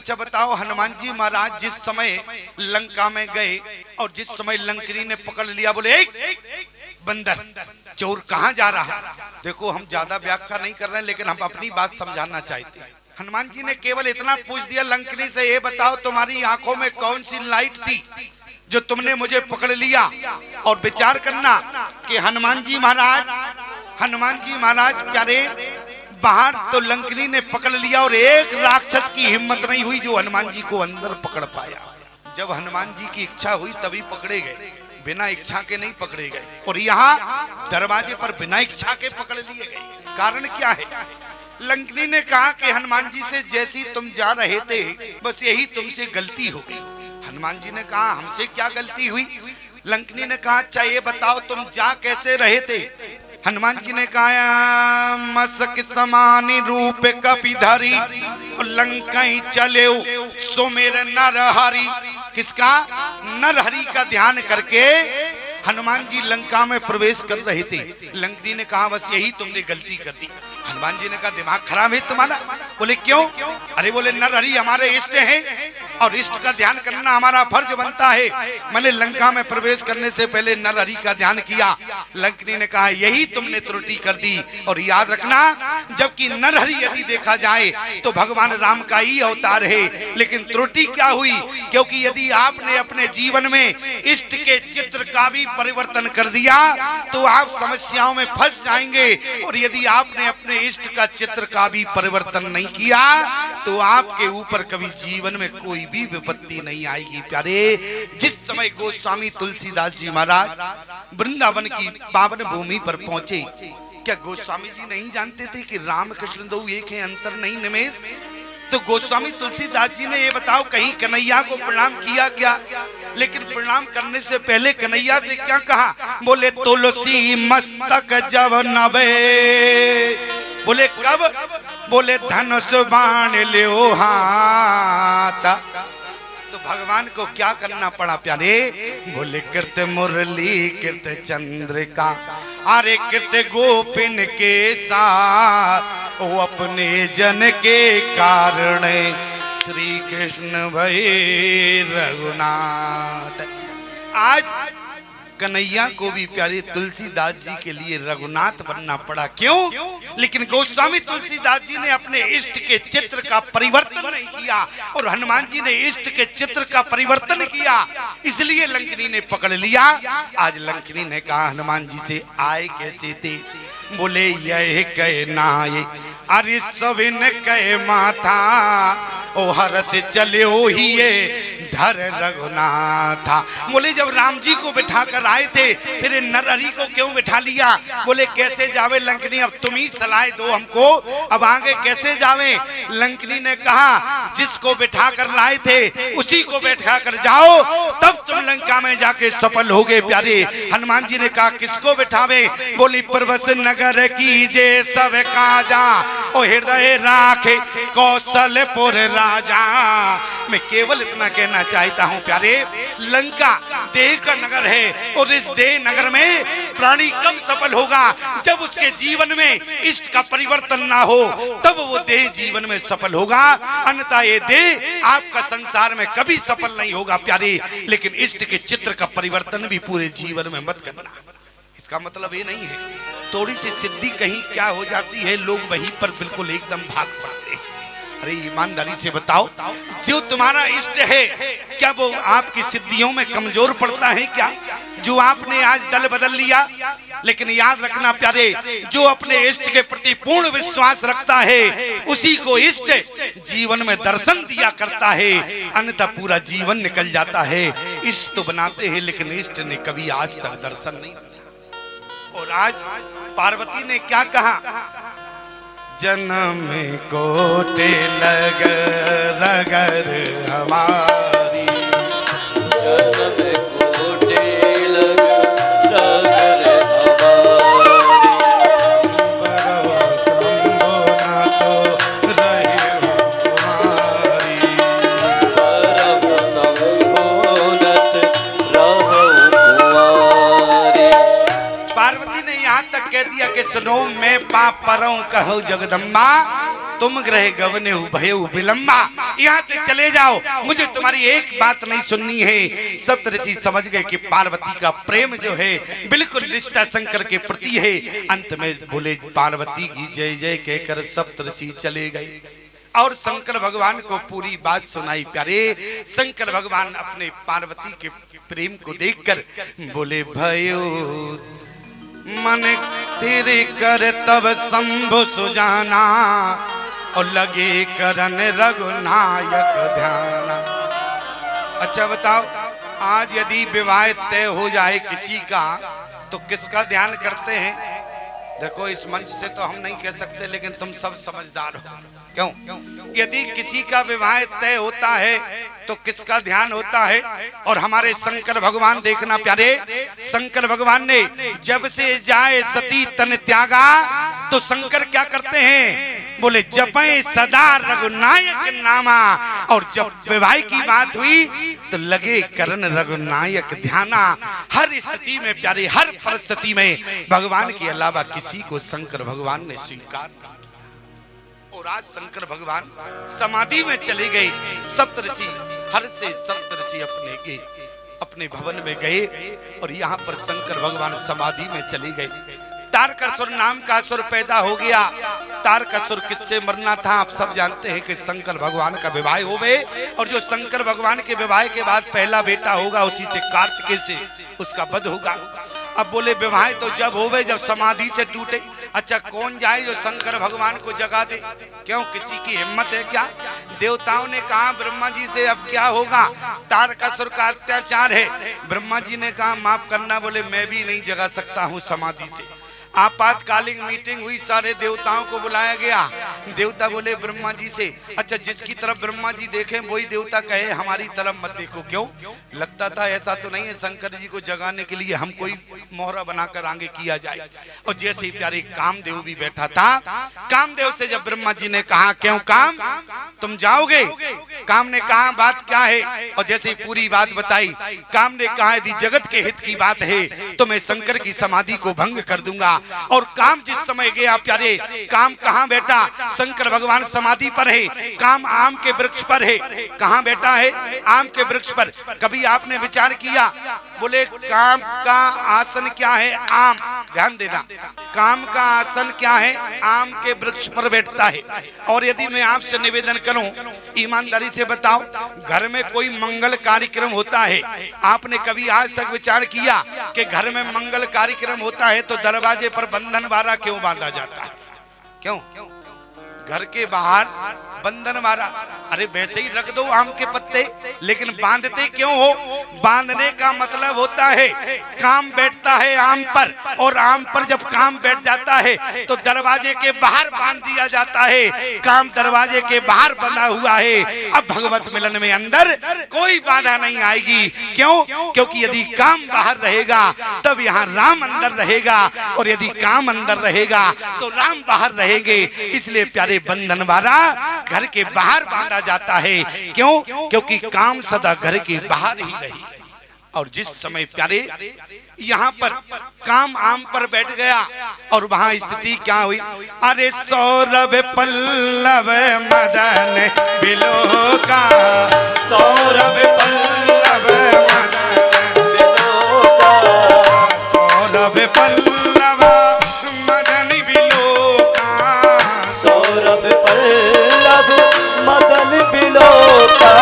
अच्छा बताओ, हनुमान जी महाराज जिस समय लंका में गए और जिस समय लंकनी ने पकड़ लिया, बोले बंदर चोर कहाँ जा रहा है। देखो हम ज्यादा व्याख्या नहीं कर रहे हैं, लेकिन हम अपनी बात समझाना चाहते हैं। हनुमान जी ने केवल इतना पूछ दिया लंकनी से, ये बताओ तुम्हारी आंखों में कौन सी लाइट थी जो तुमने मुझे पकड़ लिया। और विचार करना कि हनुमान जी महाराज प्यारे बाहर तो लंकनी ने पकड़ लिया और एक राक्षस की हिम्मत नहीं हुई जो हनुमान जी को अंदर पकड़ पाया। जब हनुमान जी की इच्छा हुई तभी पकड़े गए, बिना इच्छा के नहीं पकड़े गए। और यहाँ दरवाजे पर बिना इच्छा के पकड़ लिए गए। कारण क्या है? लंकनी ने कहा कि हनुमान जी से जैसी तुम जा रहे थे बस यही तुमसे गलती हो गई। हनुमान जी ने कहा हमसे क्या गलती हुई? लंकनी ने कहा अच्छा ये बताओ तुम जा कैसे रहे थे? हनुमान जी ने कहा मसक समानी रूप कपिधरी लंका ही चले सो मेरे नरहरि। किसका? नरहरि का ध्यान करके हनुमान जी लंका में प्रवेश कर रहे थे। लंकनी ने कहा बस यही तुमने गलती कर दी। हनुमान जी ने कहा दिमाग खराब है तुम्हारा? बोले क्यों? अरे बोले नरहरि हमारे इष्ट हैं और इष्ट का ध्यान करना हमारा फर्ज बनता है। मैंने लंका में प्रवेश करने से पहले नरहरि का ध्यान किया। लंकनी ने कहा यही तुमने त्रुटि कर दी। और याद रखना जबकि नरहरि यदि देखा जाए तो भगवान राम का ही अवतार है, लेकिन त्रुटि क्या हुई? क्योंकि यदि आपने अपने जीवन में इष्ट के चित्र का भी परिवर्तन कर दिया तो आप समस्याओं में फंस जाएंगे। और यदि आपने अपने इष्ट का चित्र का भी परिवर्तन नहीं किया तो आपके ऊपर कभी जीवन में कोई भी विपत्ति नहीं आएगी। प्यारे जिस समय गोस्वामी तुलसीदास जी महाराज वृंदावन की पावन भूमि पर पहुंचे, क्या गोस्वामी जी नहीं जानते थे कि राम कृष्ण दो एक है, अंतर नहीं निमेष? तो गोस्वामी तुलसीदास जी ने ये बताओ कहीं कन्हैया को प्रणाम किया क्या? लेकिन प्रणाम करने से पहले कन्हैया से क्या कहा? बोले तुलसी मस्तक जब नवे। बोले कब? बोले धनुष बाण लियो हाथ। तो भगवान को क्या करना पड़ा प्यारे? बोले कृत मुरली कृत चंद्रिका अरे कृत गोपिन के साथ वो अपने जन के कारण श्री कृष्ण भये रघुनाथ। आज कन्हैया को भी प्यारे तुलसीदास जी के लिए रघुनाथ बनना पड़ा। क्यों? लेकिन गोस्वामी तुलसीदास जी ने अपने इष्ट के चित्र का परिवर्तन नहीं किया और हनुमान जी ने इष्ट के चित्र का परिवर्तन किया, इसलिए लंकनी ने पकड़ लिया। आज लंकनी ने कहा हनुमान जी से आए कैसे थे? बोले यह कहे नाये अरे सविन कहे माथा ओ हर से चले हो ही ये धर रघुनाथा। बोले जब राम जी को बिठा कर आए थे फिर नरहरि को क्यों बिठा लिया? बोले कैसे जावे लंकनी, अब तुम ही सलाह दो हमको, अब आगे कैसे जावे? लंकनी ने कहा जिसको बिठा कर लाए थे उसी को बैठा कर जाओ तब तुम लंका में जाके सफल होगे। प्यारे हनुमान जी ने कहा किसको बिठावे? बोली परवश नगर की जे सब काजा ओ हृदय राखे कौशलपुर राजा। मैं केवल इतना कहना चाहता हूँ प्यारे, लंका देह का नगर है और इस देह नगर में प्राणी कब सफल होगा? जब उसके जीवन में इष्ट का परिवर्तन ना हो तब वो देह जीवन में सफल होगा, अन्यथा ये देह आपका संसार में कभी सफल नहीं होगा प्यारे। लेकिन इष्ट के चित्र का परिवर्तन भी पूरे जीवन में मत करना। इसका मतलब ये नहीं है थोड़ी सी सिद्धि कहीं क्या हो जाती है लोग वहीं पर बिल्कुल एकदम भाग पड़ते हैं। अरे ईमानदारी से बताओ जो तुम्हारा इष्ट है क्या वो आपकी सिद्धियों में कमजोर पड़ता है क्या? जो आपने आज दल बदल लिया, लेकिन याद रखना प्यारे जो अपने इष्ट के प्रति पूर्ण विश्वास रखता है उसी को इष्ट जीवन में दर्शन दिया करता है, अन्यथा पूरा जीवन निकल जाता है। इष्ट तो बनाते हैं लेकिन इष्ट ने कभी आज तक दर्शन नहीं दिया। और आज पार्वती ने क्या कहा? जन्म कोटे लग रगर हमारी, जन्म कोटे लग रगर हमारी, बरवा शंभो न तो रहे तुम्हारी, बरवा शंभो नत रहो कुंवारी। पार्वती ने यहाँ तक कह दिया कि सुनो मैं पाप परऊं कहो जगदम्बा, तुम ग्रह गवने भयउ विलंबा, यहाँ से चले जाओ, मुझे तुम्हारी एक बात नहीं सुननी है। सप्तऋषि समझ गए कि पार्वती का प्रेम जो है बिल्कुल निष्ठा शंकर के प्रति है। अंत में बोले पार्वती की जय जय कहकर सप्तऋषि चले गए और शंकर भगवान को पूरी बात सुनाई। प्यारे शंकर भगवान अपने पार्वती के प्रेम को देखकर बोले भयो मन तेरे कर तब शंभु सुजाना और लगे करन रघुनायक ध्याना। अच्छा बताओ, आज यदि विवाह तय हो जाए किसी का तो किसका ध्यान करते हैं? देखो इस मंच से तो हम नहीं कह सकते, लेकिन तुम सब समझदार हो। क्यों? यदि किसी का विवाह तय होता है तो किसका ध्यान होता है? और हमारे शंकर भगवान देखना प्यारे, शंकर भगवान ने जब से जाए सती तन त्यागा तो शंकर क्या करते हैं? बोले जपे सदा रघुनायक नामा। और जब विवाह की बात हुई तो लगे करन रघुनायक ध्याना। हर स्थिति में प्यारे, हर परिस्थिति में भगवान के अलावा किसी को शंकर भगवान ने स्वीकार नहीं किया। और आज शंकर भगवान समाधि में चले गए। सप्तऋषि हर से सप्तऋषि अपने भवन में गए और यहाँ पर शंकर भगवान समाधि में चले गए। तारकासुर नाम का असुर पैदा हो गया। तारकासुर किससे मरना था आप सब जानते हैं कि शंकर भगवान का विवाह हो गए, और जो शंकर भगवान के विवाह के बाद पहला बेटा होगा उसी से कार्तिकेय से उसका वध होगा। अब बोले विवाह तो जब होवे जब समाधि से टूटे। अच्छा कौन जाए जो शंकर भगवान को जगा दे? क्यों, किसी की हिम्मत है क्या? देवताओं ने कहा ब्रह्मा जी से अब क्या होगा, तारकासुर का अत्याचार है। ब्रह्मा जी ने कहा माफ करना, बोले मैं भी नहीं जगा सकता हूँ समाधि से। आपातकालीन मीटिंग हुई, सारे देवताओं को बुलाया गया। देवता बोले ब्रह्मा जी से, अच्छा जिसकी तरफ ब्रह्मा जी देखें वही देवता कहे हमारी तरफ मत देखो। क्यों? लगता था ऐसा तो नहीं है शंकर जी को जगाने के लिए हम कोई मोहरा बनाकर आगे किया जाए। और जैसे ही प्यारे कामदेव भी बैठा था, कामदेव से जब ब्रह्मा जी ने कहा क्यों काम तुम जाओगे? काम ने कहा बात क्या है? और जैसे ही पूरी बात बताई, काम ने कहा यदि जगत के हित की बात है तो मैं शंकर की समाधि को भंग कर दूंगा। और काम जिस समय गया प्यारे, काम कहाँ बैठा? शंकर भगवान समाधि पर है, काम आम के वृक्ष पर है। कहाँ बैठा है? आम के वृक्ष पर। कभी आपने विचार किया? बोले काम का आसन क्या है? आम। ध्यान देना, काम का आसन क्या है? आम के वृक्ष पर बैठता है। और यदि मैं आपसे निवेदन करूं, ईमानदारी से बताओ, घर में कोई मंगल कार्यक्रम होता है, आपने कभी आज तक विचार किया कि घर में मंगल कार्यक्रम होता है तो दरवाजे पर बंधन वारा क्यों बांधा जाता है? क्यों? घर के बाहर बंधन वारा, अरे वैसे ही रख दो आम के पत्ते, लेकिन बांधते क्यों हो? बांधने का मतलब होता है काम बैठता है आम पर, और आम पर जब काम बैठ जाता है तो दरवाजे के बाहर बांध दिया जाता है। काम दरवाजे के बाहर बंधा हुआ है। अब भगवत मिलन में अंदर कोई बाधा नहीं आएगी। क्यों? क्योंकि यदि काम बाहर रहेगा तब यहाँ राम अंदर रहेगा, और यदि काम अंदर रहेगा तो राम बाहर रहेंगे। इसलिए प्यारे बंधन वाला घर के बाहर बांधा जाता है। क्यों? क्योंकि काम सदा घर के बाहर ही रही। और जिस समय प्यारे यहाँ पर काम आम पर बैठ गया और वहां स्थिति क्या हुई? अरे सौरभ पल्लव मदन बिलोका, सौरभ पल्लव मदन बिलोका, सौरभ पल्लव मदन बिलोका, सौरभ पल्लव मदन बिलोका,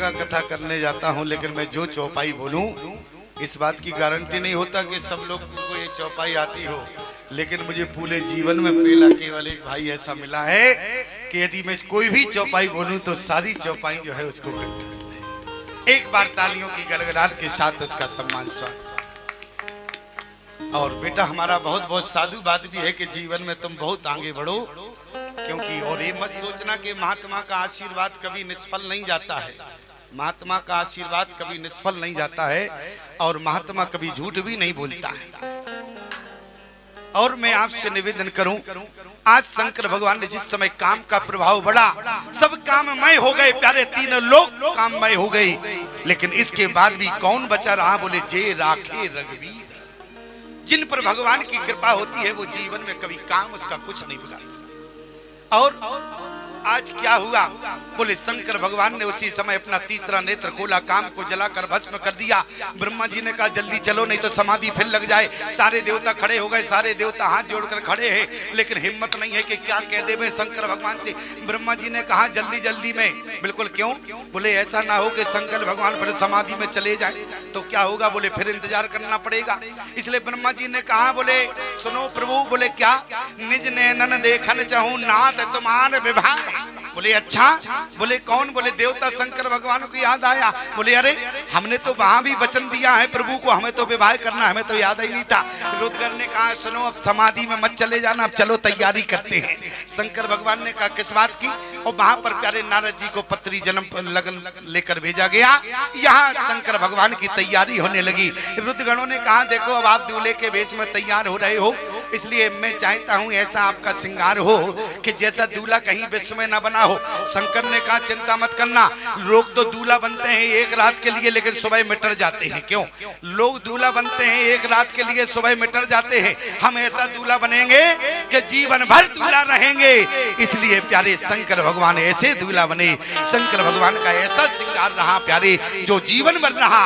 जगह कथा करने जाता हूँ, लेकिन मैं जो चौपाई बोलूं इस बात की गारंटी नहीं होता कि सब लोग को ये चौपाई आती हो, लेकिन मुझे पूरे जीवन में पहला केवल एक भाई ऐसा मिला है कि यदि मैं कोई भी चौपाई बोलूं तो सारी चौपाई जो है उसको कंठस्थ है। एक बार तालियों की गड़गड़ाहट के साथ उसका सम्मान स्वागत। और बेटा हमारा बहुत बहुत साधुवाद भी है कि जीवन में तुम बहुत आगे बढ़ो, क्योंकि और ये मत सोचना कि महात्मा का आशीर्वाद कभी निष्फल नहीं जाता है। महात्मा का आशीर्वाद कभी निष्फल नहीं जाता है और महात्मा कभी झूठ भी नहीं बोलता है। और मैं आपसे निवेदन करूं, आज शंकर भगवान ने जिस समय काम का प्रभाव बढ़ा, सब काममय हो गए प्यारे, तीनों लोग काममय हो गए, लेकिन इसके बाद भी कौन बचा रहा? बोले जे राखे रघुवीर। जिन पर भगवान की कृपा होती है वो जीवन में कभी काम उसका कुछ नहीं बिगाड़ सकता। और आज क्या हुआ? बोले शंकर भगवान ने उसी समय अपना तीसरा नेत्र खोला, काम को जलाकर भस्म कर दिया। ब्रह्मा जी ने कहा जल्दी चलो नहीं तो समाधि फिर लग जाए। सारे देवता खड़े हो गए, सारे देवता हाथ जोड़कर खड़े हैं, लेकिन हिम्मत नहीं है कि क्या कह दे शंकर भगवान से। ब्रह्मा जी ने कहा जल्दी जल्दी में, बिल्कुल क्यों? बोले ऐसा ना हो कि शंकर भगवान फिर समाधि में चले जाए तो क्या होगा? बोले फिर इंतजार करना पड़ेगा। इसलिए ब्रह्मा जी ने कहा, बोले सुनो प्रभु, बोले क्या? निज नैनन देखन चाहूं नाथ तुमान विभाग। बोले अच्छा, बोले कौन? बोले देवता शंकर भगवान को याद आया। बोले अरे हमने तो वहां भी वचन दिया है प्रभु को, हमें तो विवाह करना, हमें तो याद ही नहीं था। रुद्रगण ने कहा सुनो अब समाधि में मत चले जाना, अब चलो तैयारी करते हैं। शंकर भगवान ने कहा किस बात की? और वहां पर प्यारे नारद जी को पत्री जन्म लगन लेकर भेजा गया। यहाँ शंकर भगवान की तैयारी होने लगी। रुद्रगणों ने कहा देखो अब आप दूल्हे के वेश में तैयार हो रहे हो, इसलिए मैं चाहता हूं ऐसा आपका श्रृंगार हो कि जैसा दूल्हा कहीं विश्व में न बना हो। शंकर ने कहा चिंता मत करना, लोग तो दूल्हा बनते हैं एक रात के लिए लेकिन सुबह मिट जाते हैं। क्यों? लोग दूल्हा बनते हैं एक रात के लिए, सुबह मिट जाते हैं। हम ऐसा दूल्हा बनेंगे कि जीवन भर दूल्हा रहेंगे। इसलिए प्यारे शंकर भगवान ऐसे दूल्हा बने। शंकर भगवान का ऐसा श्रृंगार रहा प्यारे जो जीवन भर रहा।